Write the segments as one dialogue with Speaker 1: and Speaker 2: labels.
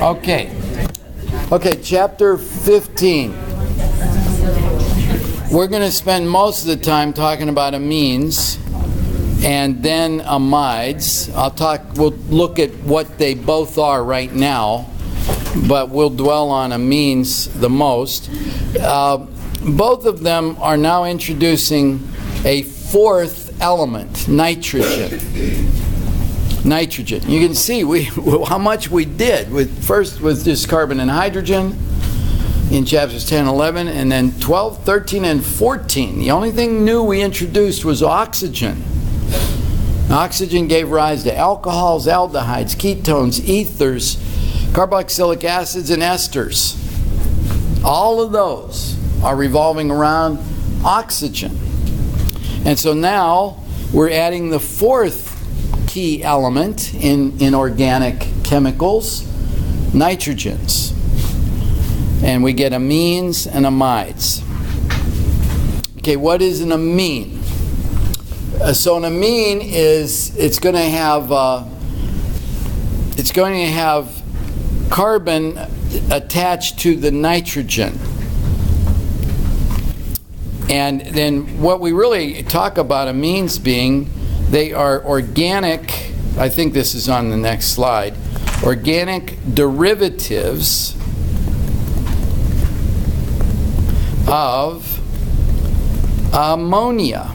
Speaker 1: Okay. Okay, chapter 15. We're going to spend most of the time talking about amines and then amides. We'll look at what they both are right now, but we'll dwell on amines the most. Both of them are now introducing a fourth element, nitrogen. Nitrogen. You can see how much we did first with just carbon and hydrogen in chapters 10 and 11, and then 12, 13, and 14. The only thing new we introduced was oxygen. Oxygen gave rise to alcohols, aldehydes, ketones, ethers, carboxylic acids, and esters. All of those are revolving around oxygen. And so now we're adding the fourth key element in organic chemicals, nitrogens. And we get amines and amides. Okay, what is an amine? So an amine is it's going to have carbon attached to the nitrogen. And then what we really talk about amines being, they are organic, I think this is on the next slide, organic derivatives of ammonia.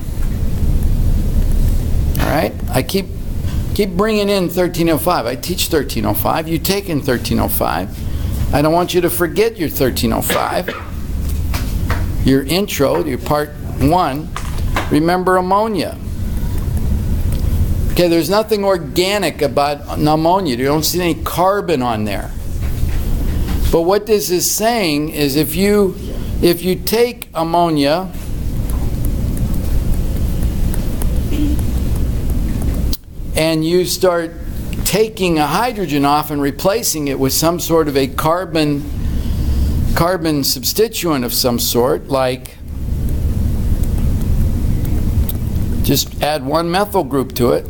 Speaker 1: All right? I keep bringing in 1305. I teach 1305. You take in 1305. I don't want you to forget your 1305. Your intro, your part 1. Remember ammonia. Okay, there's nothing organic about ammonia. You don't see any carbon on there. But what this is saying is if you take ammonia and you start taking a hydrogen off and replacing it with some sort of a carbon substituent of some sort, like just add one methyl group to it,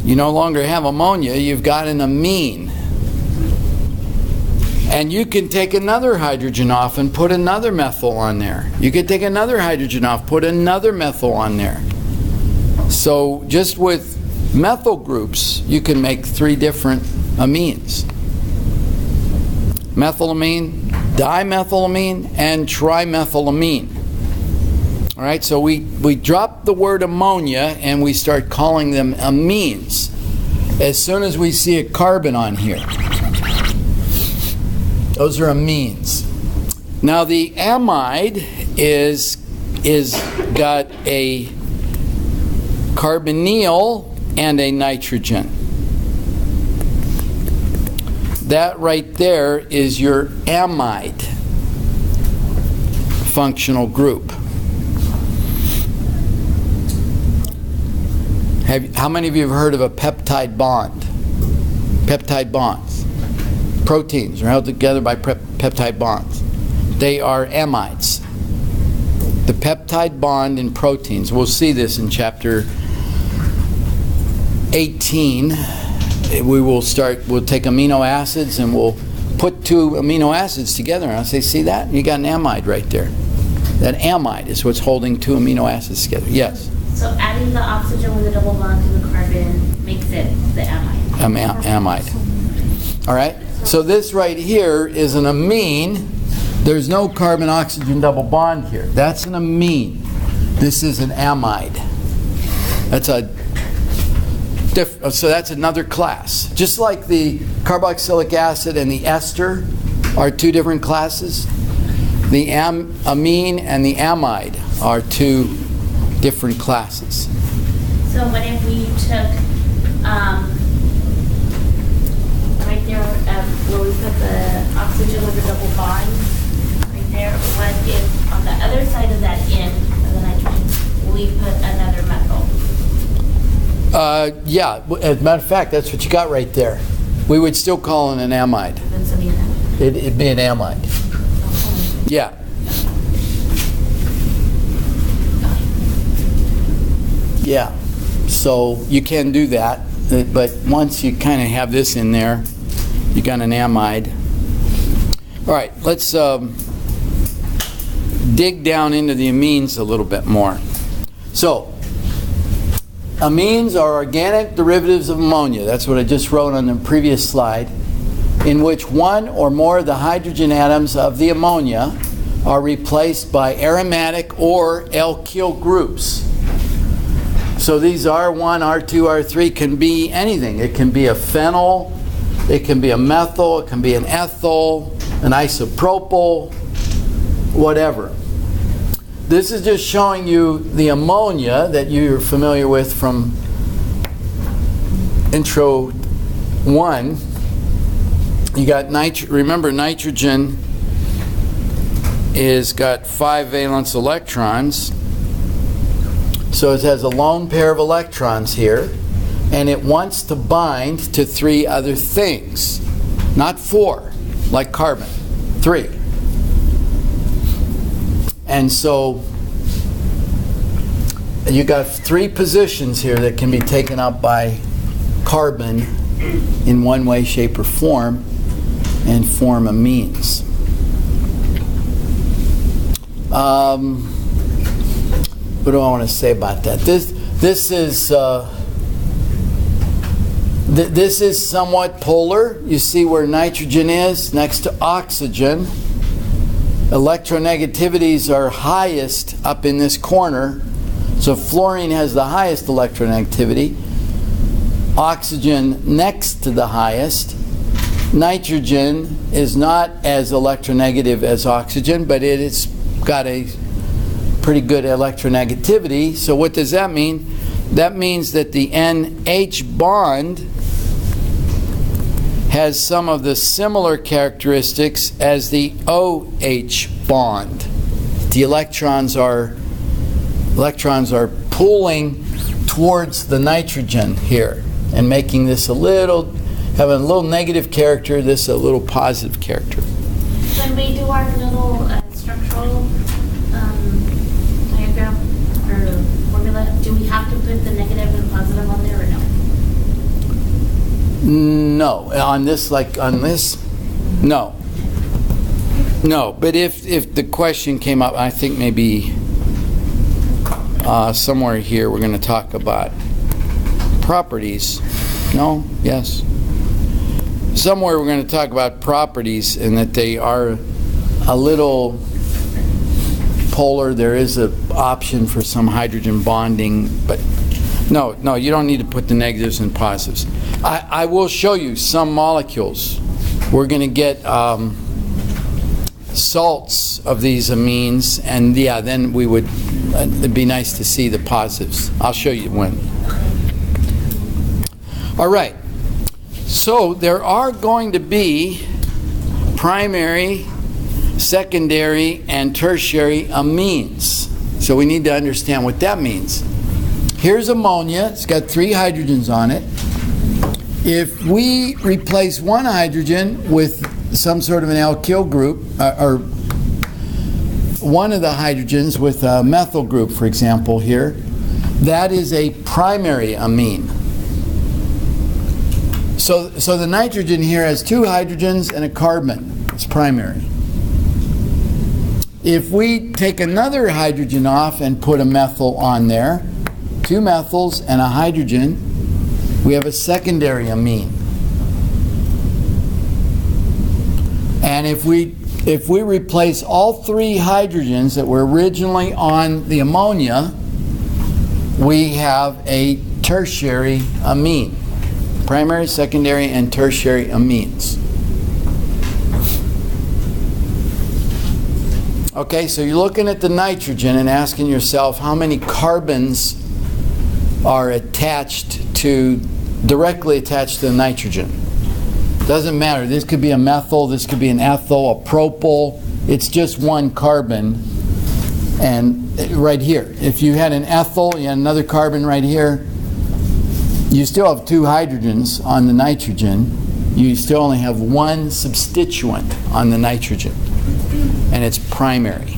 Speaker 1: you no longer have ammonia, you've got an amine. And you can take another hydrogen off and put another methyl on there. You can take another hydrogen off, put another methyl on there. So just with methyl groups, you can make 3 different amines. Methylamine, dimethylamine, and trimethylamine. All right, so we drop the word ammonia and we start calling them amines as soon as we see a carbon on here. Those are amines. Now the amide is got a carbonyl and a nitrogen. That right there is your amide functional group. How many of you have heard of a peptide bond? Peptide bonds. Proteins are held together by peptide bonds. They are amides. The peptide bond in proteins, we'll see this in chapter 18. We'll take amino acids and we'll put 2 amino acids together. And I'll say, see that? You got an amide right there. That amide is what's holding 2 amino acids together. Yes?
Speaker 2: So adding the oxygen with a double bond to the carbon makes it the amide.
Speaker 1: Amide. All right? So this right here is an amine. There's no carbon-oxygen double bond here. That's an amine. This is an amide. So that's another class. Just like the carboxylic acid and the ester are 2 different classes, the amine and the amide are 2 different classes.
Speaker 2: So what if we took right there where we put the oxygen with the double bond right there, what if on the other side of that end of the nitrogen we put another methyl?
Speaker 1: Yeah, as a matter of fact, that's what you got right there. We would still call it an amide. It'd be an amide. Yeah. Yeah. So you can do that. but once you kind of have this in there, you got an amide. All right, let's dig down into the amines a little bit more. So, amines are organic derivatives of ammonia. That's what I just wrote on the previous slide, in which one or more of the hydrogen atoms of the ammonia are replaced by aromatic or alkyl groups. So these R1, R2, R3 can be anything. It can be a phenyl, it can be a methyl, it can be an ethyl, an isopropyl, whatever. This is just showing you the ammonia that you're familiar with from Intro 1. You got remember nitrogen is got 5 valence electrons. So it has a lone pair of electrons here, and it wants to bind to 3 other things. Not 4, like carbon. 3. And so you got 3 positions here that can be taken up by carbon in one way, shape, or form, and form amines. What do I want to say about that? This is somewhat polar. You see where nitrogen is next to oxygen. Electronegativities are highest up in this corner. So fluorine has the highest electronegativity. Oxygen next to the highest. Nitrogen is not as electronegative as oxygen, but it has got a pretty good electronegativity. So what does that mean? That means that the NH bond has some of the similar characteristics as the OH bond. The electrons are pulling towards the nitrogen here and making this having a little negative character, this a little positive character.
Speaker 2: When we do our little structural diagram or formula, do we have to put the negative and positive on there or no?
Speaker 1: No. On this, no. No, but if the question came up, I think maybe somewhere here we're going to talk about properties. No? Yes? Somewhere we're going to talk about properties and that they are a little polar. There is an option for some hydrogen bonding, but no, you don't need to put the negatives and positives. I will show you some molecules. We're going to get salts of these amines, and yeah, then we would, it'd be nice to see the positives. I'll show you when. All right. So there are going to be primary, secondary, and tertiary amines. So we need to understand what that means. Here's ammonia. It's got 3 hydrogens on it. If we replace one hydrogen with some sort of an alkyl group, or one of the hydrogens with a methyl group, for example, here, that is a primary amine. So the nitrogen here has 2 hydrogens and a carbon. It's primary. If we take another hydrogen off and put a methyl on there, 2 methyls and a hydrogen, we have a secondary amine. And if we replace all 3 hydrogens that were originally on the ammonia, we have a tertiary amine. Primary, secondary, and tertiary amines. Okay, so you're looking at the nitrogen and asking yourself how many carbons are directly attached to the nitrogen. Doesn't matter. This could be a methyl, this could be an ethyl, a propyl. It's just one carbon. And right here, if you had an ethyl, you had another carbon right here, you still have 2 hydrogens on the nitrogen. You still only have 1 substituent on the nitrogen, and it's primary.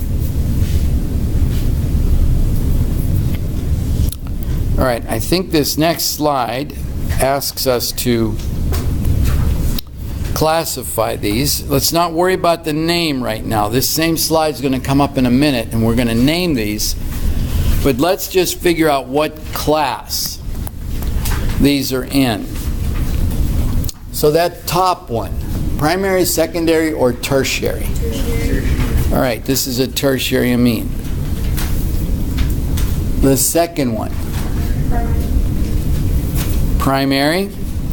Speaker 1: All right, I think this next slide asks us to classify these. Let's not worry about the name right now. This same slide is going to come up in a minute, and we're going to name these. But let's just figure out what class these are in. So that top one, primary, secondary, or tertiary? Tertiary. All right, this is a tertiary amine. The second one? Primary.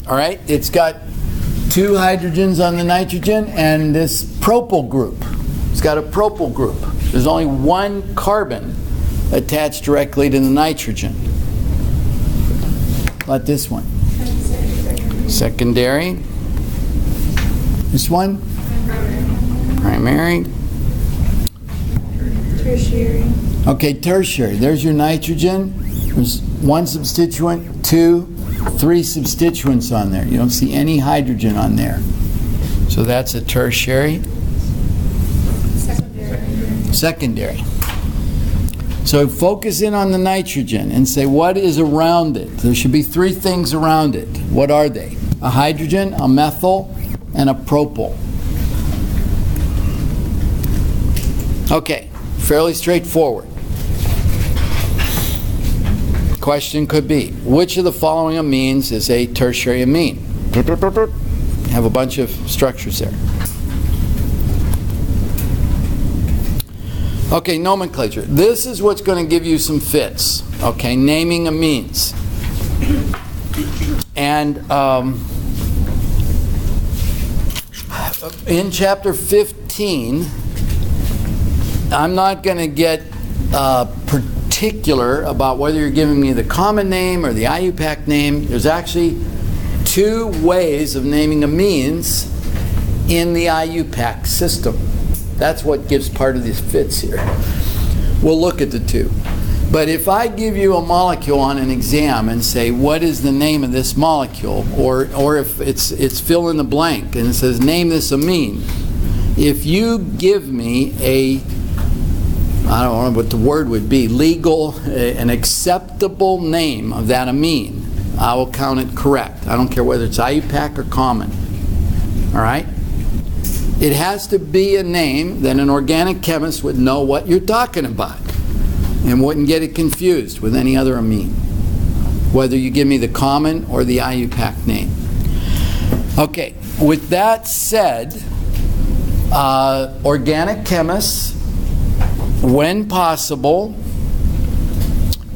Speaker 1: All right, it's got 2 hydrogens on the nitrogen and this propyl group. It's got a propyl group. There's only 1 carbon attached directly to the nitrogen. Like this one. Secondary. This one? Primary.
Speaker 3: Tertiary.
Speaker 1: Okay, tertiary. There's your nitrogen. There's 1 substituent, 2, 3 substituents on there. You don't see any hydrogen on there. So that's a tertiary. Secondary. So focus in on the nitrogen and say what is around it. There should be 3 things around it. What are they? A hydrogen, a methyl, and a propyl. Okay, fairly straightforward. Question could be, which of the following amines is a tertiary amine? Have a bunch of structures there. Okay, nomenclature. This is what's going to give you some fits. Okay, naming amines. And in chapter 15, I'm not going to get particular about whether you're giving me the common name or the IUPAC name. There's actually 2 ways of naming amines in the IUPAC system. That's what gives part of these fits here. We'll look at the 2. But if I give you a molecule on an exam and say, what is the name of this molecule? Or if it's fill in the blank and it says, name this amine. If you give me I don't know what the word would be, an acceptable name of that amine, I will count it correct. I don't care whether it's IUPAC or common. All right? It has to be a name that an organic chemist would know what you're talking about and wouldn't get it confused with any other amine, whether you give me the common or the IUPAC name. Okay, with that said, organic chemists, when possible,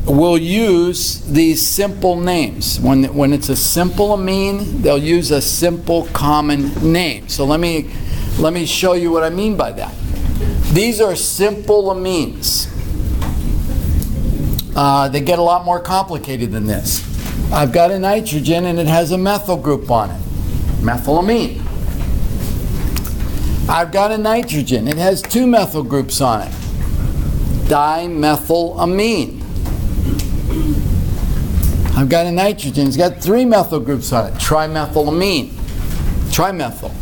Speaker 1: will use these simple names. When it's a simple amine, they'll use a simple common name. So let me show you what I mean by that. These are simple amines. They get a lot more complicated than this. I've got a nitrogen and it has a methyl group on it. Methylamine. I've got a nitrogen. It has 2 methyl groups on it. Dimethylamine. I've got a nitrogen. It's got 3 methyl groups on it. Trimethylamine. Trimethyl.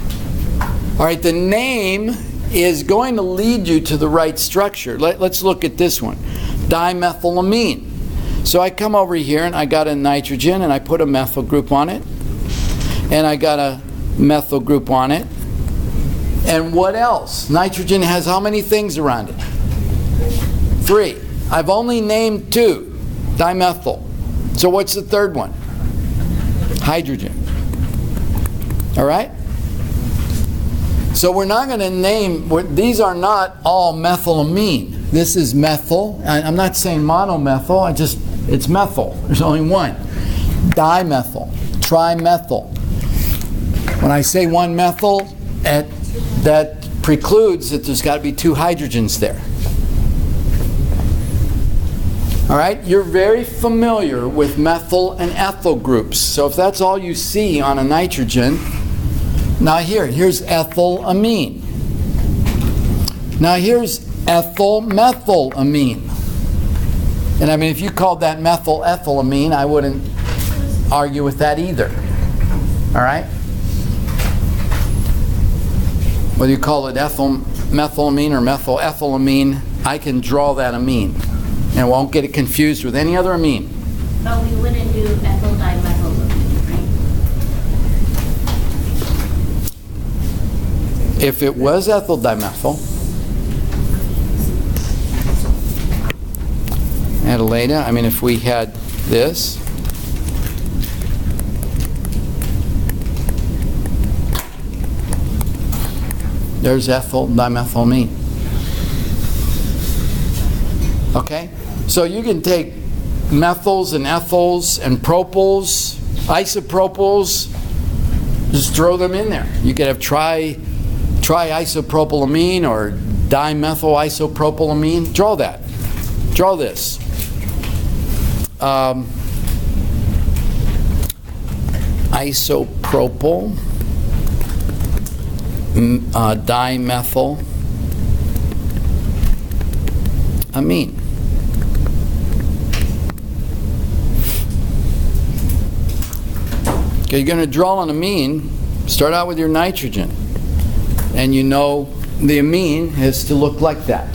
Speaker 1: All right, the name is going to lead you to the right structure. Let's look at this one. Dimethylamine. So I come over here and I got a nitrogen and I put a methyl group on it. And I got a methyl group on it. And what else? Nitrogen has how many things around it? 3. I've only named 2. Dimethyl. So what's the third one? Hydrogen. All right? So we're not going to name, these are not all methylamine. This is methyl. I'm not saying monomethyl, it's methyl. There's only 1. Dimethyl, trimethyl. When I say 1 methyl, that precludes that there's got to be 2 hydrogens there. All right, you're very familiar with methyl and ethyl groups. So if that's all you see on a nitrogen, now here's ethylamine. Now here's ethylmethylamine. And I mean, if you called that methylethylamine, I wouldn't argue with that either. All right? Whether you call it ethyl-methylamine or methylethylamine, I can draw that amine. And won't get it confused with any other amine.
Speaker 2: But we wouldn't do ethyl dimethylamine, right?
Speaker 1: If it was ethyl dimethyl, Adelaida, I mean, if we had this, there's ethyl dimethylamine. Okay? So you can take methyls and ethyls and propyls, isopropyls, just throw them in there. You could have tri-isopropylamine or dimethyl isopropylamine. Draw that. Draw this. Isopropyl, dimethyl amine. Okay, you're going to draw an amine. Start out with your nitrogen. And you know the amine has to look like that.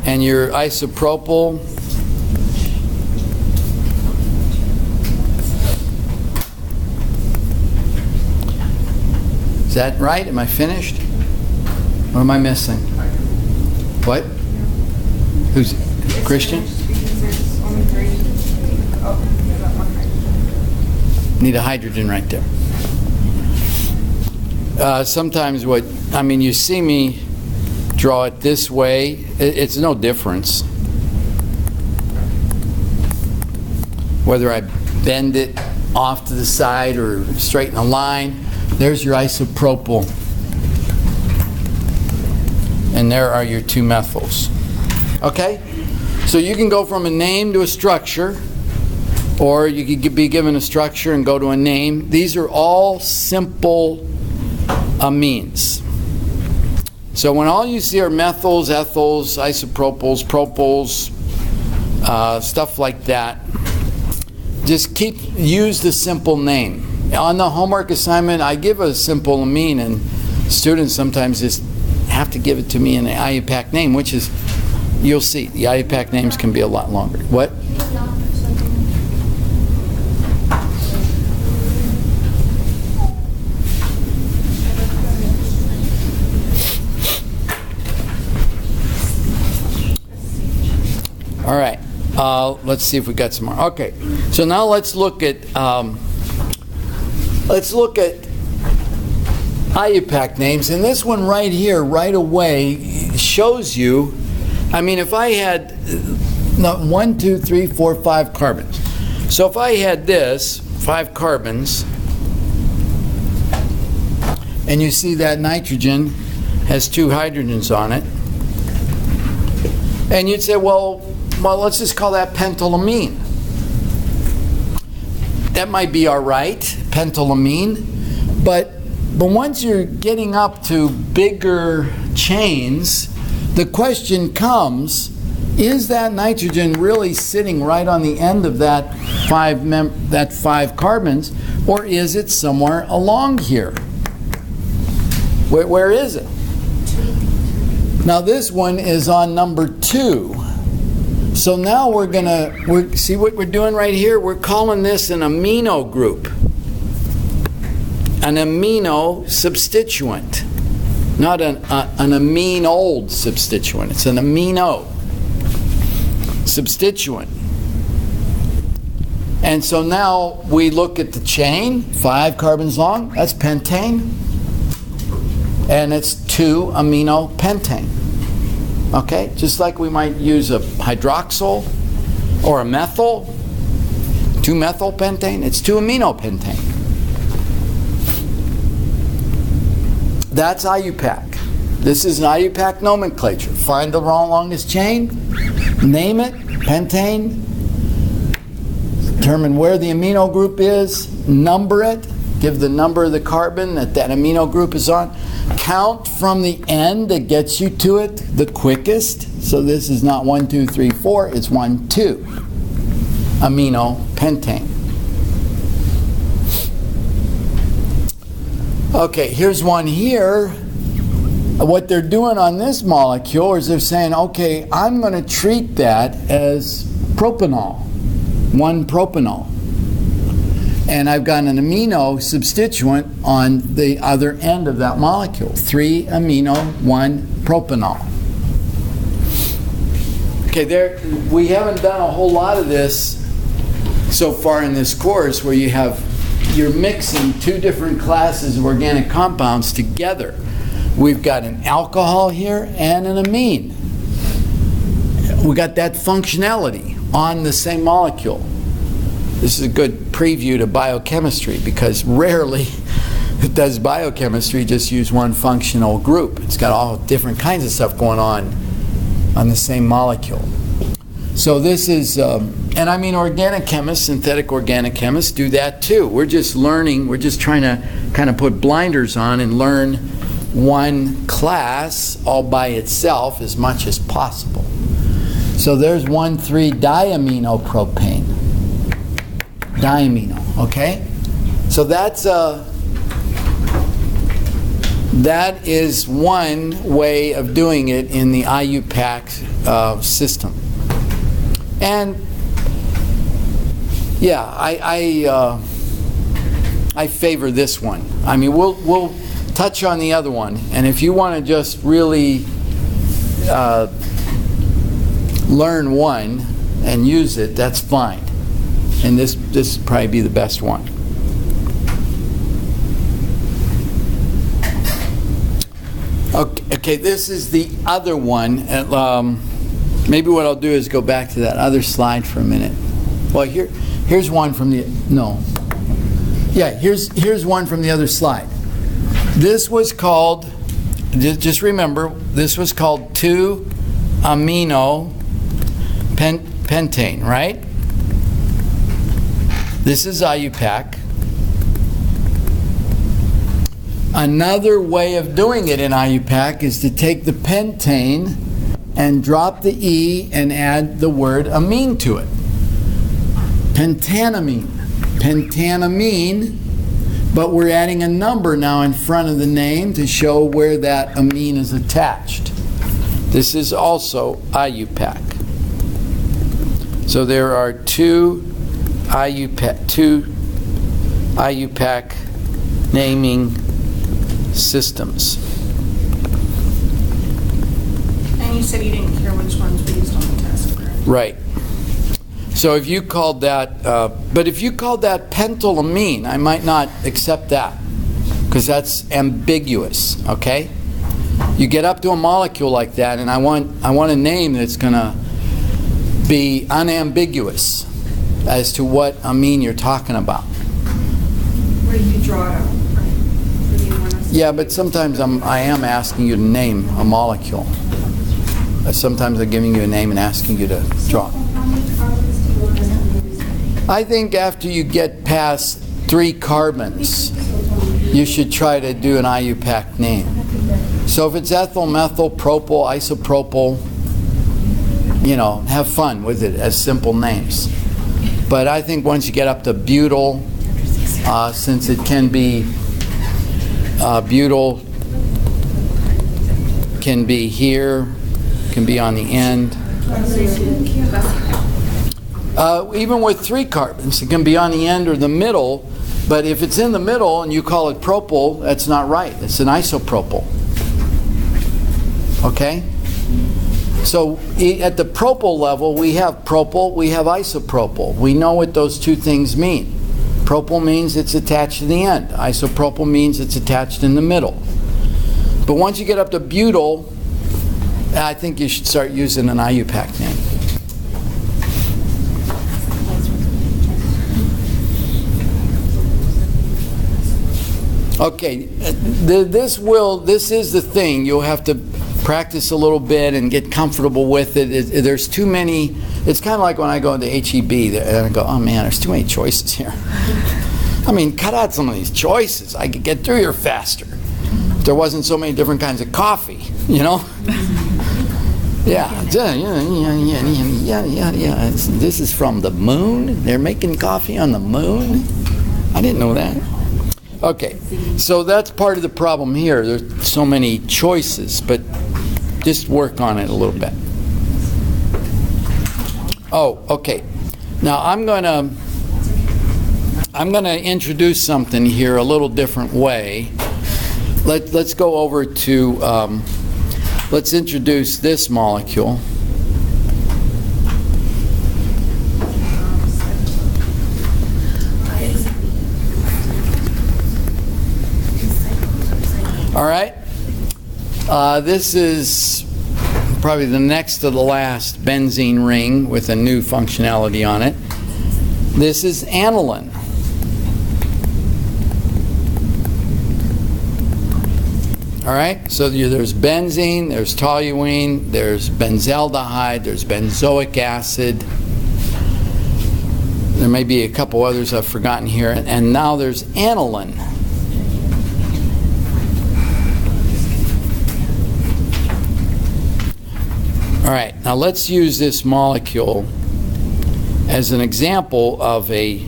Speaker 1: And your isopropyl, is that right? Am I finished? What am I missing? What? Who's Christian? Need a hydrogen right there. Sometimes you see me draw it this way, it's no difference. Whether I bend it off to the side or straighten a line, there's your isopropyl. And there are your two methyls. Okay? So you can go from a name to a structure, or you could be given a structure and go to a name. These are all simple amines. So when all you see are methyls, ethyls, isopropyls, propyls, stuff like that, just use the simple name. On the homework assignment, I give a simple amine, and students sometimes just have to give it to me in the IUPAC name, which is, you'll see, the IUPAC names can be a lot longer. What? All right, let's see if we got some more. Okay, so now let's look at IUPAC names, and this one right here, right away, shows you. I mean, if I had 1, 2, 3, 4, 5 carbons. So if I had this 5 carbons, and you see that nitrogen has 2 hydrogens on it, and you'd say, well, let's just call that pentylamine. That might be all right, pentylamine, but once you're getting up to bigger chains, the question comes, is that nitrogen really sitting right on the end of that 5 carbons, or is it somewhere along here? Where is it? Now this one is on number 2. So now we're see what we're doing right here? We're calling this an amino group. An amino substituent. Not an amine old substituent. It's an amino substituent. And so now we look at the chain, 5 carbons long, that's pentane. And it's 2 amino pentane. Okay, just like we might use a hydroxyl or a methyl, 2-methyl pentane, it's 2-amino pentane. That's IUPAC. This is an IUPAC nomenclature. Find the longest chain, name it, pentane, determine where the amino group is, number it, give the number of the carbon that amino group is on, count from the end that gets you to it the quickest. So this is not 1, 2, 3, 4, it's 1, 2. aminopentane. Okay, here's one here. What they're doing on this molecule is they're saying, okay, I'm going to treat that as propanol, 1-propanol. And I've got an amino substituent on the other end of that molecule, 3-amino-1-propanol. Okay, we haven't done a whole lot of this so far in this course where you're mixing two different classes of organic compounds together. We've got an alcohol here and an amine. We got that functionality on the same molecule. This is a good preview to biochemistry because rarely does biochemistry just use one functional group. It's got all different kinds of stuff going on the same molecule. So this is, and I mean organic chemists, synthetic organic chemists do that too. We're just learning, we're just trying to kind of put blinders on and learn one class all by itself as much as possible. So there's 1,3-diaminopropane. Diamino, okay? So that is one way of doing it in the IUPAC system. And yeah, I favor this one. I mean, we'll touch on the other one, and if you want to just really learn one and use it, that's fine. And this would probably be the best one. Okay, this is the other one. Maybe what I'll do is go back to that other slide for a minute. Well, here's one from the here's one from the other slide. This was called, just remember, this was called 2-amino-pentane, right? This is IUPAC. Another way of doing it in IUPAC is to take the pentane and drop the E and add the word amine to it. Pentanamine. Pentanamine, but we're adding a number now in front of the name to show where that amine is attached. This is also IUPAC. So there are two IUPAC naming systems.
Speaker 3: And you said you didn't care which ones we used on the test, correct?
Speaker 1: Right. So if you called that, but if you called that pentylamine, I might not accept that because that's ambiguous. Okay. You get up to a molecule like that, and I want a name that's going to be unambiguous as to what amine you're talking about.
Speaker 3: Where you draw it out, right?
Speaker 1: Yeah, but sometimes I am asking you to name a molecule. Sometimes I'm giving you a name and asking you to draw. I think after you get past 3 carbons, you should try to do an IUPAC name. So if it's ethyl, methyl, propyl, isopropyl, have fun with it as simple names. But I think once you get up to butyl, since it can be, butyl can be here, can be on the end. Even with 3 carbons, it can be on the end or the middle, but if it's in the middle and you call it propyl, that's not right. It's an isopropyl. Okay? So at the propyl level, we have propyl, we have isopropyl. We know what those two things mean. Propyl means it's attached to the end. Isopropyl means it's attached in the middle. But once you get up to butyl, I think you should start using an IUPAC name. Okay, this is the thing. You'll have to practice a little bit and get comfortable with it. There's too many. It's kind of like when I go into HEB and I go, oh man, there's too many choices here. I mean, cut out some of these choices. I could get through here faster if there wasn't so many different kinds of coffee, Yeah, yeah. This is from the moon. They're making coffee on the moon. I didn't know that. Okay, so that's part of the problem here. There's so many choices, but just work on it a little bit. Oh, okay. Now I'm gonna introduce something here a little different way. Let's go over to let's introduce this molecule. All right. This is probably the next to the last benzene ring with a new functionality on it. This is aniline. All right, so there's benzene, there's toluene, there's benzaldehyde, there's benzoic acid. There may be a couple others I've forgotten here, and now there's aniline. All right, now let's use this molecule as an example of a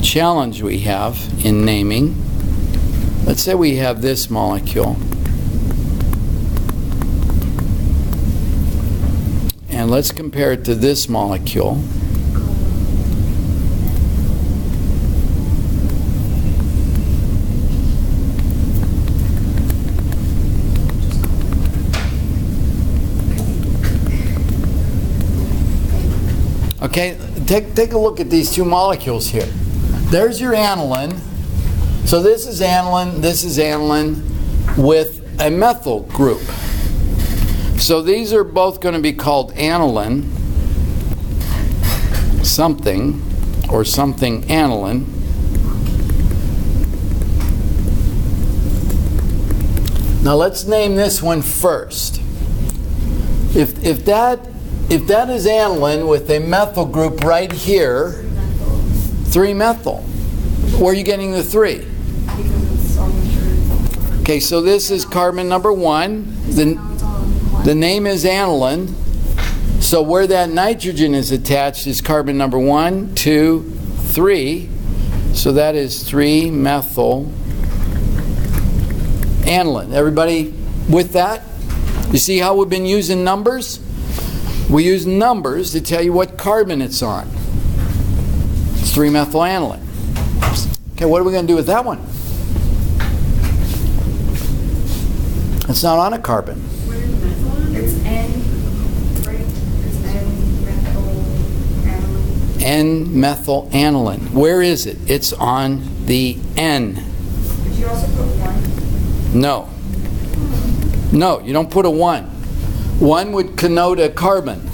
Speaker 1: challenge we have in naming. Let's say we have this molecule, and let's compare it to this molecule. Okay, take a look at these two molecules here. There's your aniline. So this is aniline with a methyl group. So these are both going to be called aniline something or something aniline. Now let's name this one first. If that is aniline with a methyl group right here, 3-methyl. Where are you getting the 3? Okay, so this is carbon number 1. The name is aniline. So where that nitrogen is attached is carbon number 1, 2, 3. So that is 3-methyl aniline. Everybody with that? You see how we've been using numbers? We use numbers to tell you what carbon it's on. It's 3-methyl aniline. Okay, what are we going to do with that one? It's not on a carbon.
Speaker 3: It's N, right? It's N-methyl aniline.
Speaker 1: N-methyl aniline. Where is it? It's on the N.
Speaker 3: Did you also put 1?
Speaker 1: No. No, you don't put a 1. 1 would connote a carbon.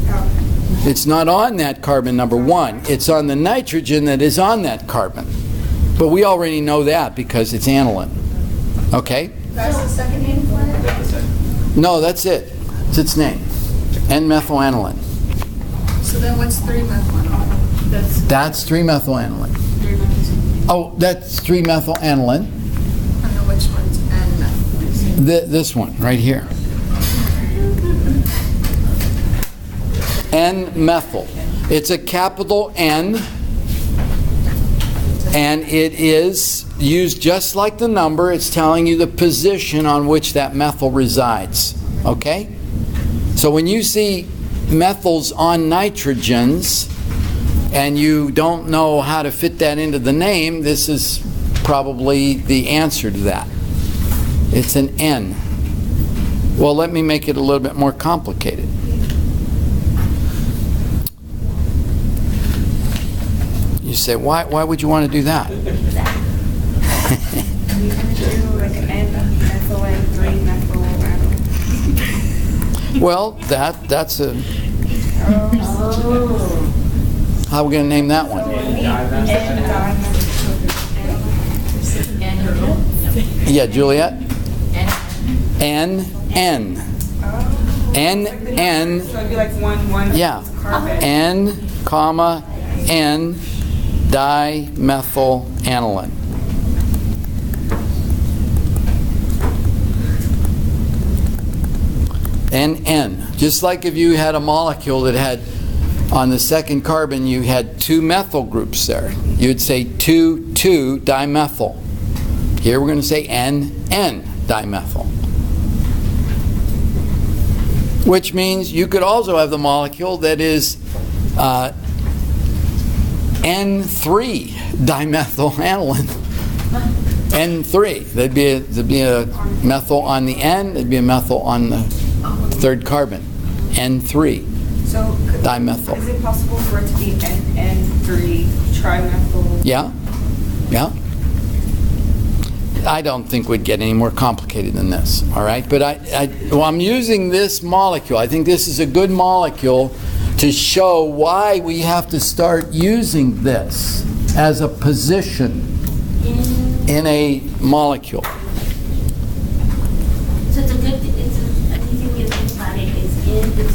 Speaker 3: Oh.
Speaker 1: It's not on that carbon number 1. It's on the nitrogen that is on that carbon. But we already know that because it's aniline. Okay?
Speaker 3: That's the second name for it?
Speaker 1: No, that's it. It's its name. N-methyl aniline.
Speaker 3: So then what's 3-methyl aniline?
Speaker 1: That's 3-methyl aniline.
Speaker 3: 3-methyl.
Speaker 1: Oh, that's 3-methyl aniline.
Speaker 3: I don't know which one's N-methyl.
Speaker 1: This one, right here. N-methyl. It's a capital N, and it is used just like the number. It's telling you the position on which that methyl resides. Okay? So when you see methyls on nitrogens and you don't know how to fit that into the name, this is probably the answer to that. It's an N. Well, let me make it a little bit more complicated. You say, why would you want to do that?
Speaker 3: You're going to do like an N-methyl and 3-methyl aniline.
Speaker 1: Well, that's a... How are we going to name that one? Yeah, Juliet? N. N. N. N.
Speaker 3: So it'd be like 1
Speaker 1: Yeah.
Speaker 3: carbon.
Speaker 1: N, comma, N, dimethyl aniline. NN. Just like if you had a molecule that had, on the second carbon, you had 2 methyl groups there. You'd say 2,2-dimethyl. Here we're going to say NN-dimethyl. Which means you could also have the molecule that is N3-dimethylaniline. N3. There'd be a methyl on the N, there'd be a methyl on the third carbon. N3.
Speaker 3: So
Speaker 1: dimethyl.
Speaker 3: Is it possible for it to be NN3 trimethyl?
Speaker 1: Yeah. Yeah. I don't think we'd get any more complicated than this, all right? But I'm using this molecule. I think this is a good molecule to show why we have to start using this as a position in a molecule.
Speaker 2: So it's a good, an easy way to think about it is it's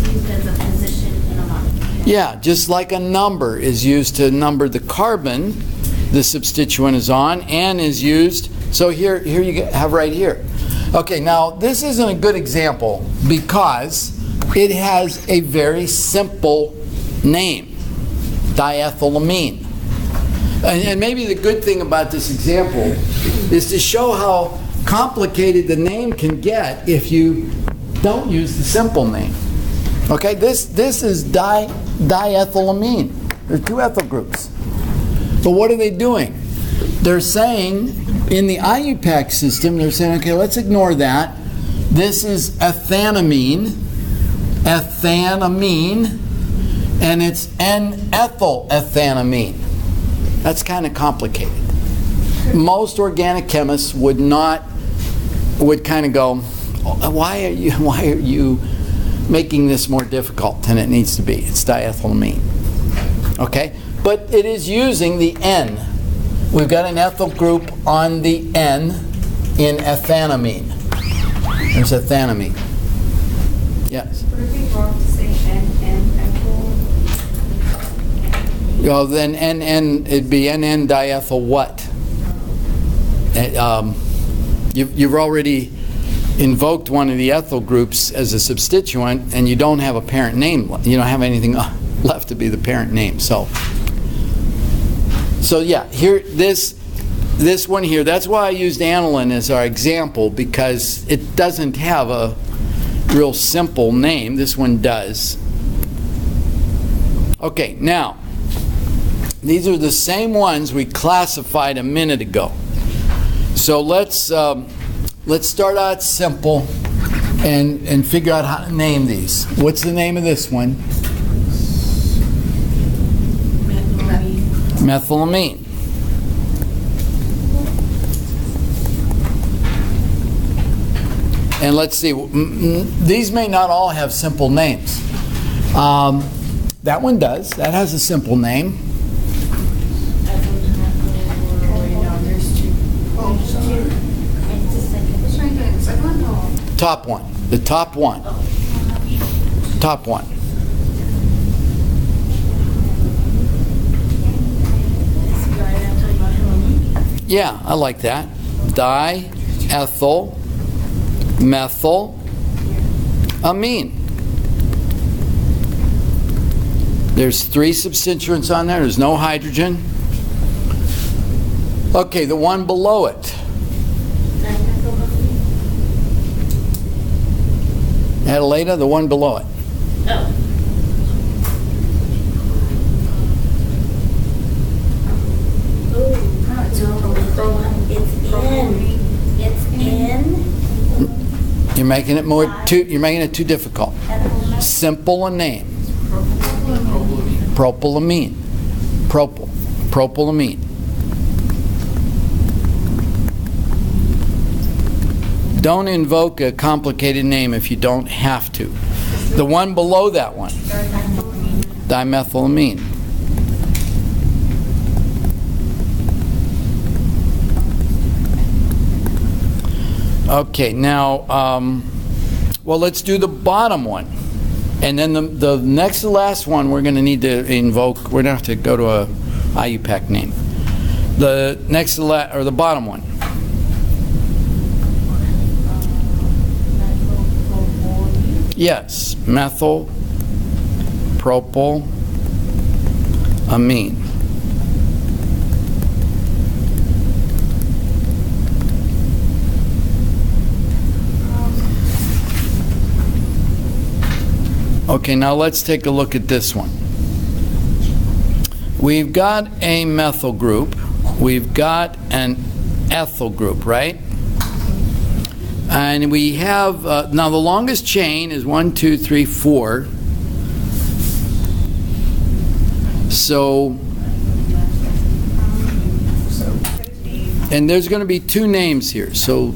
Speaker 2: used as a position in a molecule.
Speaker 1: Yeah, just like a number is used to number the carbon the substituent is on, and is used. So here you have right here. Okay, now this isn't a good example because it has a very simple name, diethylamine. And maybe the good thing about this example is to show how complicated the name can get if you don't use the simple name. Okay, this is diethylamine. There are 2 ethyl groups. But what are they doing? They're saying, in the IUPAC system, they're saying, okay, let's ignore that. This is ethanamine, and it's N-ethylethanamine. That's kind of complicated. Most organic chemists would kind of go, why are you making this more difficult than it needs to be? It's diethylamine. Okay? But it is using the N. We've got an ethyl group on the N in ethanamine. There's ethanamine. Yes?
Speaker 3: Would it be wrong to say NN-ethyl?
Speaker 1: Well, then NN, it'd be NN-diethyl what? You've already invoked one of the ethyl groups as a substituent, and you don't have a parent name. You don't have anything left to be the parent name. So yeah, here this one here. That's why I used aniline as our example, because it doesn't have a real simple name. This one does. Okay, now these are the same ones we classified a minute ago. So let's start out simple and figure out how to name these. What's the name of this one? Methylamine. And let's see, these may not all have simple names. That one does. That has a simple name. Top one. The top one. Top one. Yeah, I like that. Diethyl-methyl-amine. There's 3 substituents on there. There's no hydrogen. Okay, the one below it. Adelaida, the one below it.
Speaker 2: Oh. You're making it too difficult. Simple a name. Propylamine. Propylamine. Don't invoke a complicated name if you don't have to. The one below that one. Dimethylamine. Okay, now, well, let's do the bottom one. And then the next to last one we're going to need to invoke, we're going to have to go to a IUPAC name. The next to or the bottom one.
Speaker 1: Yes, methyl propylamine. Okay, now let's take a look at this one. We've got a methyl group. We've got an ethyl group, right? And we have, now the longest chain is 1, 2, 3, 4. So, and there's going to be two names here. So,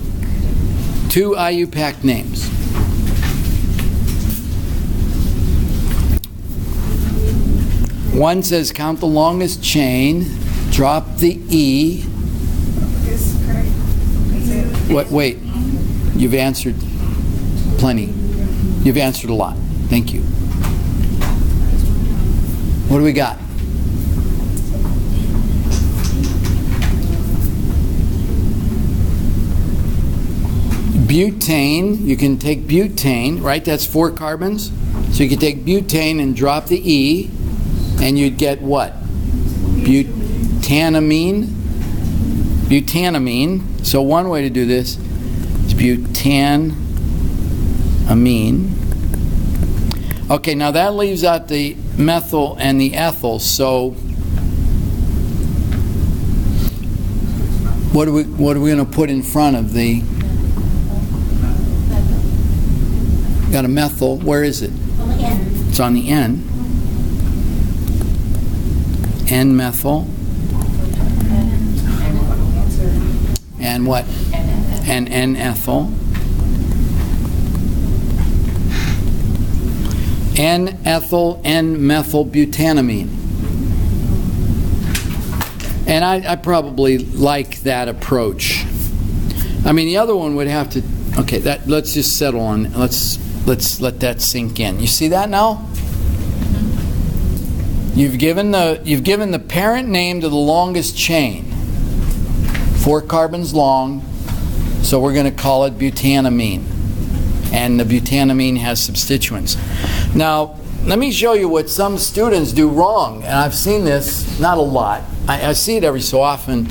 Speaker 1: two IUPAC names. One says count the longest chain, drop the E. What? Wait, you've answered plenty. You've answered a lot. Thank you. What do we got? Butane, you can take butane, right? That's 4 carbons. So you can take butane and drop the E, and you'd get what? Butanamine. Butanamine. So one way to do this is butanamine. Okay, now that leaves out the methyl and the ethyl. So what are we going to put in front of the? Got a methyl. Where is it?
Speaker 2: On the end.
Speaker 1: It's on the end. N-methyl. And what? And N-ethyl. N-ethyl, N-methyl butanamine. And I probably like that approach. I mean, the other one would have to. Okay, that let's just settle on. Let's let that sink in. You see that now? You've given the parent name to the longest chain. 4 carbons long, so we're going to call it butanamine. And the butanamine has substituents. Now, let me show you what some students do wrong. And I've seen this, not a lot. I see it every so often.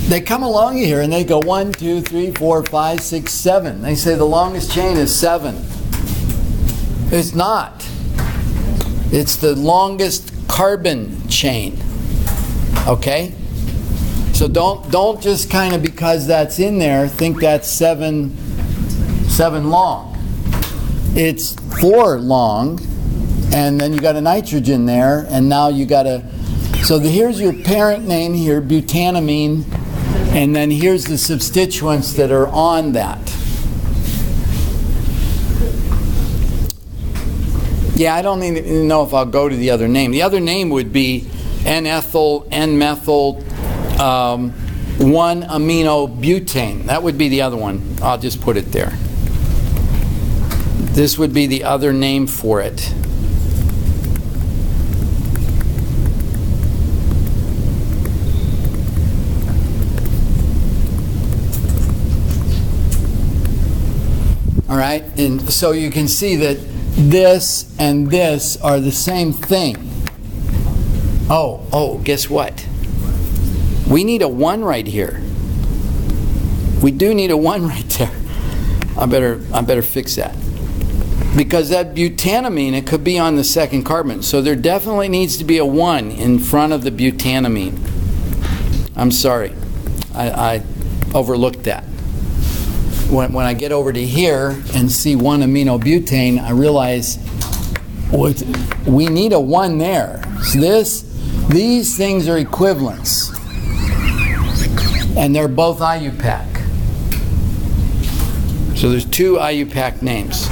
Speaker 1: They come along here and they go 1, 2, 3, 4, 5, 6, 7. They say the longest chain is 7. It's not. It's the longest carbon chain. Okay? So don't just kind of, because that's in there, think that's 7 long. It's 4 long, and then you got a nitrogen there, and now you got a. So here's your parent name here, butanamine, and then here's the substituents that are on that. Yeah, I don't even know if I'll go to the other name. The other name would be N-ethyl, N-methyl, 1-aminobutane. That would be the other one. I'll just put it there. This would be the other name for it. All right, and so you can see that this and this are the same thing. Oh, guess what? We need a 1 right here. We do need a 1 right there. I better fix that. Because that butanamine, it could be on the second carbon. So there definitely needs to be a 1 in front of the butanamine. I'm sorry. I overlooked that. When I get over to here and see 1-aminobutane, I realize we need a 1 there. So these things are equivalents. And they're both IUPAC. So there's 2 IUPAC names.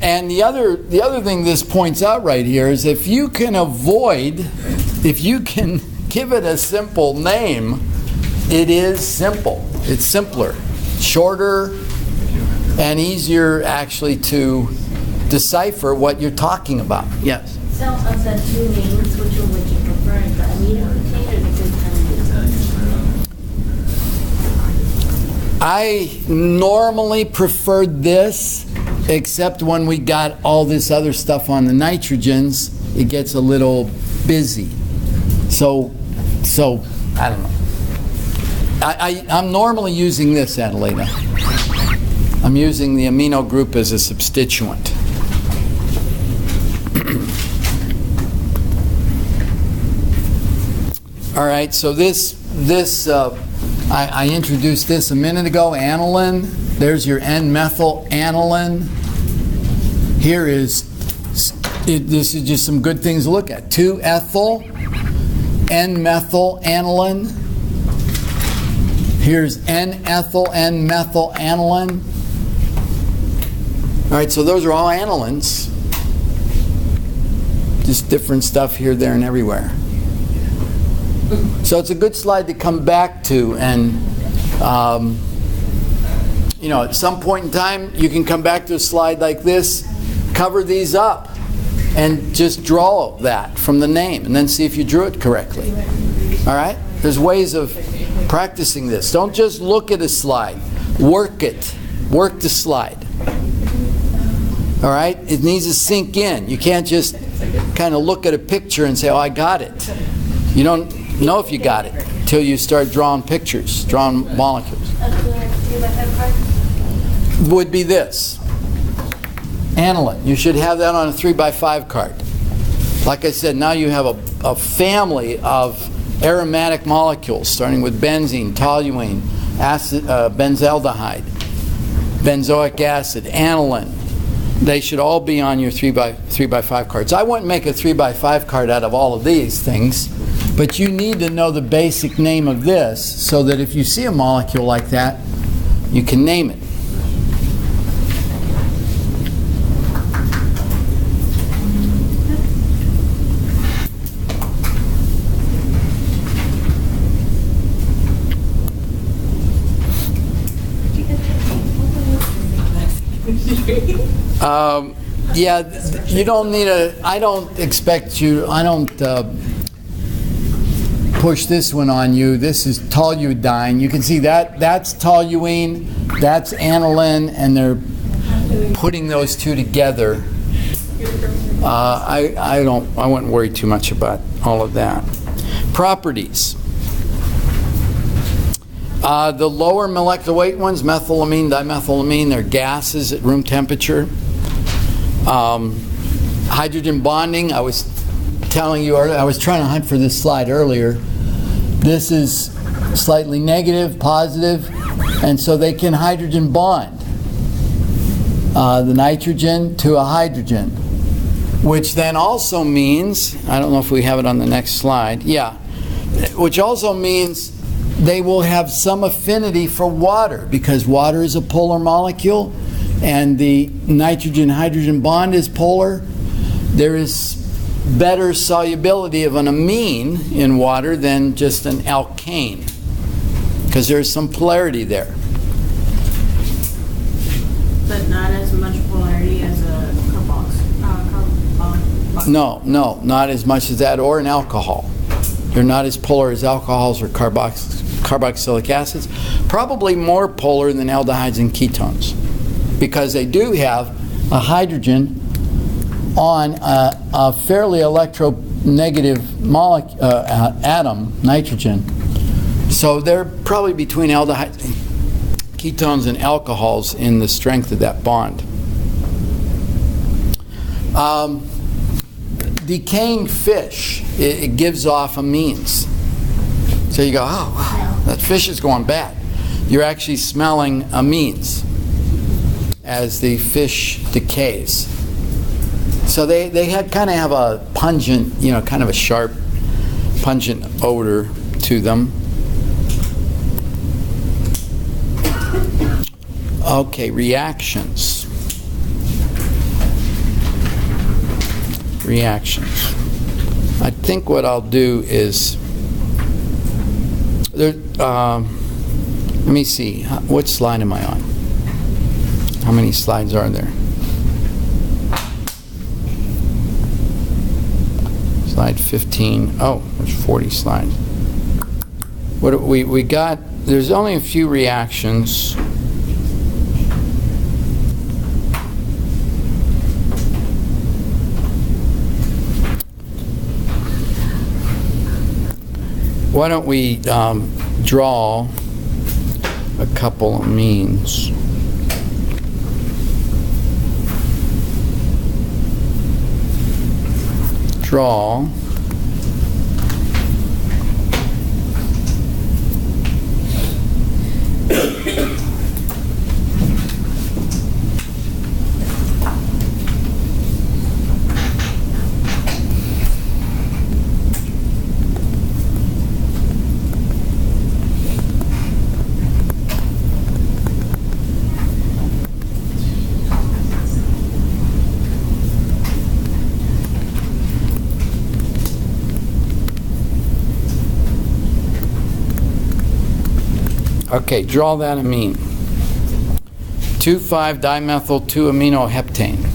Speaker 1: And the other thing this points out right here is if you can give it a simple name, it is simple. It's simpler, shorter, and easier actually to decipher what you're talking about. Yes?
Speaker 2: So of the 2 names, which one would you prefer? The aminobutane or the butanamine?
Speaker 1: I normally prefer this except when we got all this other stuff on the nitrogens, it gets a little busy. So I don't know. I'm normally using this, Adelita. I'm using the amino group as a substituent. All right, so I introduced this a minute ago, aniline. There's your N-methyl aniline. Here is, this is just some good things to look at. 2-ethyl N-methyl aniline. Here's N-ethyl N-methyl aniline. All right, so those are all anilines. Just different stuff here, there, and everywhere. So it's a good slide to come back to, and you know, at some point in time you can come back to a slide like this, cover these up, and just draw that from the name, and then see if you drew it correctly. All right? There's ways of practicing this. Don't just look at a slide. Work it. Work the slide. All right? It needs to sink in. You can't just kind of look at a picture and say, oh, I got it. You don't know if you got it until you start drawing pictures, drawing molecules. Would be this. Aniline. You should have that on a 3x5 card. Like I said, now you have a family of aromatic molecules, starting with benzene, toluene, acid, benzaldehyde, benzoic acid, aniline. They should all be on your 3x5 cards. I wouldn't make a 3x5 card out of all of these things, but you need to know the basic name of this so that if you see a molecule like that, you can name it. Yeah, you don't need I don't expect you, I don't push this one on you. This is toluidine. You can see that's toluene, that's aniline, and they're putting those two together. I wouldn't worry too much about all of that. Properties. The lower molecular weight ones, methylamine, dimethylamine, they're gases at room temperature. Hydrogen bonding, I was telling you earlier, I was trying to hunt for this slide earlier. This is slightly negative, positive, and so they can hydrogen bond the nitrogen to a hydrogen, which then also means, I don't know if we have it on the next slide, yeah, which also means they will have some affinity for water, because water is a polar molecule and the nitrogen-hydrogen bond is polar. There is better solubility of an amine in water than just an alkane, because there's some polarity there.
Speaker 3: But not as much polarity as a carboxylic.
Speaker 1: No, not as much as that, or an alcohol. They're not as polar as alcohols or carboxylic acids. Probably more polar than aldehydes and ketones, because they do have a hydrogen on a fairly electronegative atom, nitrogen. So they're probably between aldehydes, ketones, and alcohols in the strength of that bond. Decaying fish, it gives off amines. So you go, oh, wow, that fish is going bad. You're actually smelling amines as the fish decays. So they kind of have a pungent, kind of a sharp, pungent odor to them. Okay, reactions. I think what I'll do is, let me see, what slide am I on? How many slides are there? Slide 15. Oh, there's 40 slides. What we got, there's only a few reactions. Why don't we draw a couple of means? Draw Okay, draw that amine. 2,5-dimethyl 2-aminoheptane.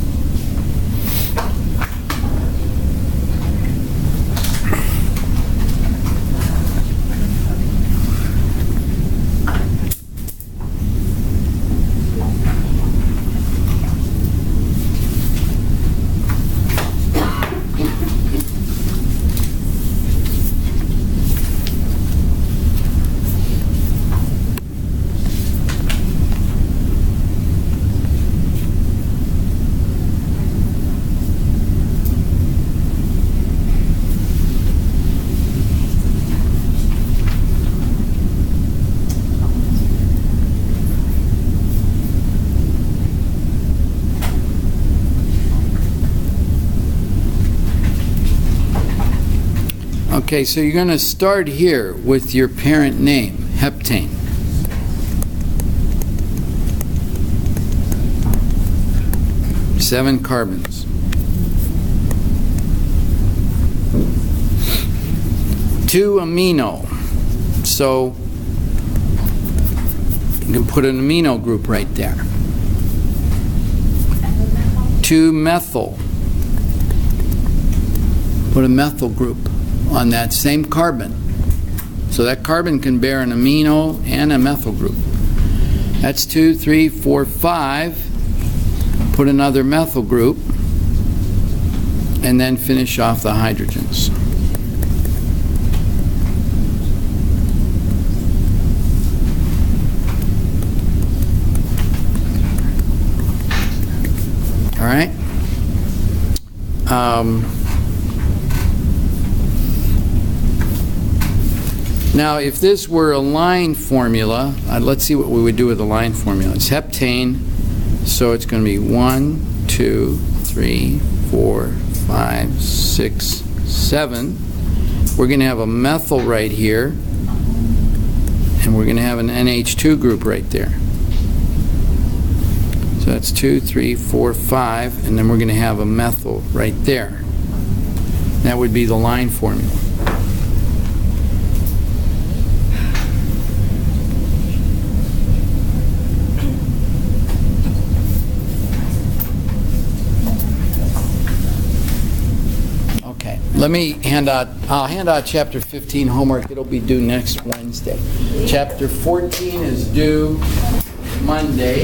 Speaker 1: Okay, so you're going to start here with your parent name, heptane. Seven carbons. 2-amino. So you can put an amino group right there. 2-methyl. Put a methyl group on that same carbon. So that carbon can bear an amino and a methyl group. That's 2, 3, 4, 5. Put another methyl group and then finish off the hydrogens. All right? Now, if this were a line formula, let's see what we would do with a line formula. It's heptane, so it's going to be 1, 2, 3, 4, 5, 6, 7. We're going to have a methyl right here, and we're going to have an NH2 group right there. So that's 2, 3, 4, 5, and then we're going to have a methyl right there. That would be the line formula. Let me I'll hand out chapter 15 homework. It'll be due next Wednesday. Chapter 14 is due Monday.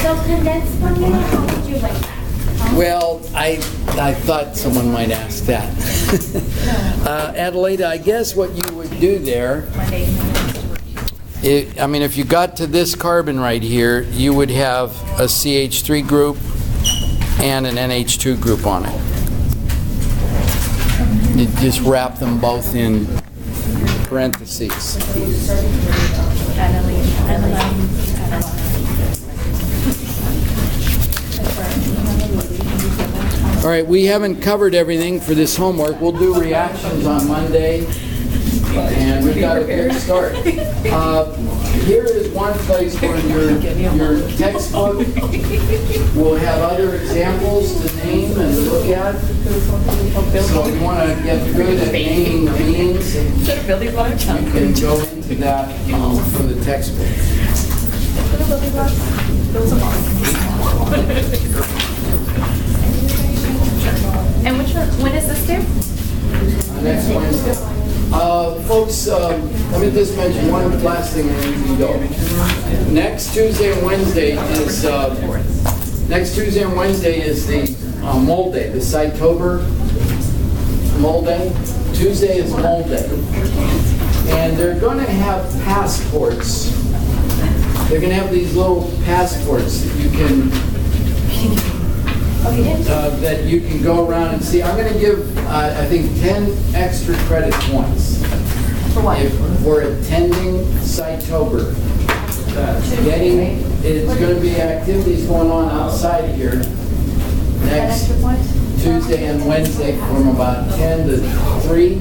Speaker 2: So condensed formula, how would you like that?
Speaker 1: Well, I thought someone might ask that. Adelaide, I guess what you would do there, if you got to this carbon right here, you would have a CH3 group and an NH2 group on it. You just wrap them both in parentheses. All right, we haven't covered everything for this homework. We'll do reactions on Monday, and we've got a good start. Here is one place where your textbook will have other examples to name and look at. So if you want to get good at naming the means, you can go into that from the textbook.
Speaker 4: And when is this due?
Speaker 1: Next Wednesday. Folks, let me just mention one last thing and then we can go. Next Tuesday and Wednesday is the mold day, the Cytober. Mold Day. Tuesday is Mold Day. And they're going to have passports. They're going to have these little passports that you can go around and see. I'm going to give, I think, 10 extra credit points.
Speaker 4: For what?
Speaker 1: If we're attending Sitober. It's going to be activities going on outside here next Tuesday and Wednesday from about 10 to 3.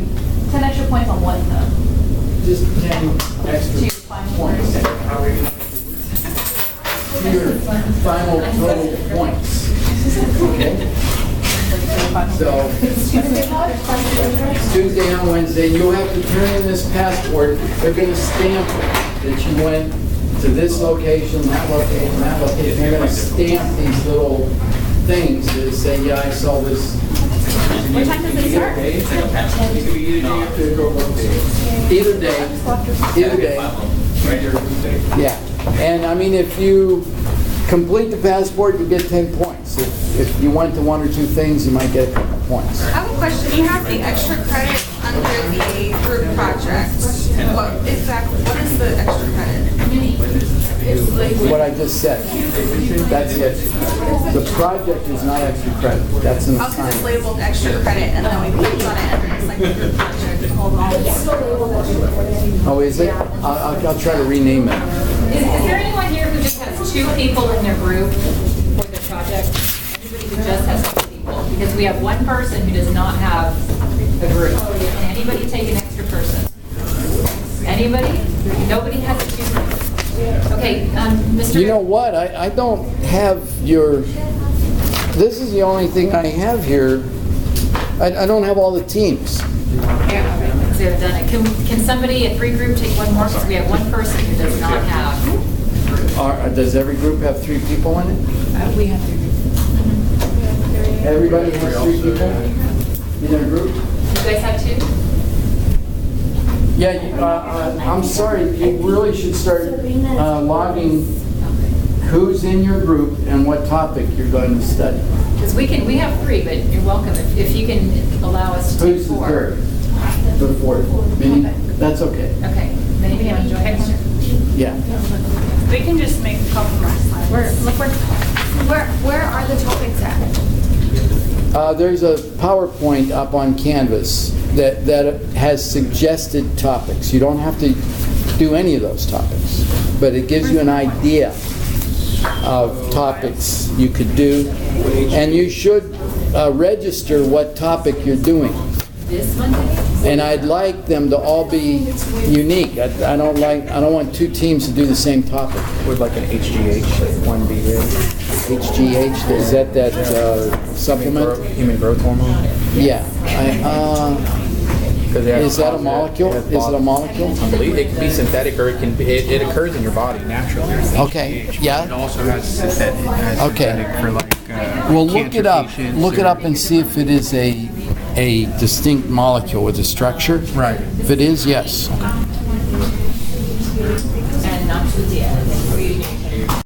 Speaker 4: 10 extra points on what though?
Speaker 1: Just 10 extra points. Your final total points. Okay? So, Tuesday and Wednesday, you'll have to turn in this passport. They're going to stamp it that you went to this location, that location, that location. They're going to stamp these little things that say, yeah, I saw this.
Speaker 4: What time does it start?
Speaker 1: Either day. Either day. Yeah. And I mean, if you complete the passport, you get 10 points. If you went to one or two things, you might get a couple points.
Speaker 3: I have a question. You have the extra credit under the group project. What is the extra credit?
Speaker 1: What I just said. That's it. The project is not extra credit. That's an
Speaker 3: Also, it's
Speaker 1: assignment.
Speaker 3: labeled extra credit, and then we put on it, and it's like the group project. Hold on.
Speaker 1: Oh, is it? I'll try to rename it.
Speaker 5: Is there anyone here who just has 2 people in their group for the project? Anybody who just has 2 people? Because we have one person who does not have a group. Can anybody take an extra person? Anybody? Nobody has a 2 person. Okay, Mr.
Speaker 1: You know what? I don't have your, this is the only thing I have here. I don't have all the teams.
Speaker 5: Yeah, they've done it. Can somebody, a 3 group, take one more? Because we have one person who does not have.
Speaker 1: Does every group have 3 people in it?
Speaker 4: We have to.
Speaker 1: Everybody has 3 people in their group?
Speaker 5: You guys have 2?
Speaker 1: Yeah, I'm sorry, you really should start logging who's in your group and what topic you're going to study.
Speaker 5: Because we have 3, but you're welcome if you can allow us to take
Speaker 1: Who's the
Speaker 5: 4.
Speaker 1: third? The fourth. Minnie? That's okay.
Speaker 5: Okay, then you can enjoy extra.
Speaker 1: Yeah.
Speaker 3: We can just make a couple more slides.
Speaker 4: Where are the topics at?
Speaker 1: There's a PowerPoint up on Canvas that has suggested topics. You don't have to do any of those topics, but it gives you an idea of topics you could do, and you should register what topic you're doing.
Speaker 5: This Monday?
Speaker 1: And I'd like them to all be unique. I don't want 2 teams to do the same topic.
Speaker 6: Would like an HGH one be good?
Speaker 1: HGH, is that supplement?
Speaker 6: Human growth hormone?
Speaker 1: Yeah. Is that a
Speaker 6: It
Speaker 1: molecule?
Speaker 6: has
Speaker 1: Is it a molecule?
Speaker 6: I believe it can be synthetic, or it occurs in your body naturally.
Speaker 1: Okay,
Speaker 7: It
Speaker 1: yeah.
Speaker 7: also has synthetic,
Speaker 1: Okay.
Speaker 7: for like
Speaker 1: Well, look
Speaker 7: cancer
Speaker 1: it up.
Speaker 7: patients
Speaker 1: Look it
Speaker 7: or-
Speaker 1: up and see if it is a distinct molecule with a structure.
Speaker 7: Right.
Speaker 1: If it is, yes.
Speaker 5: And not too dead.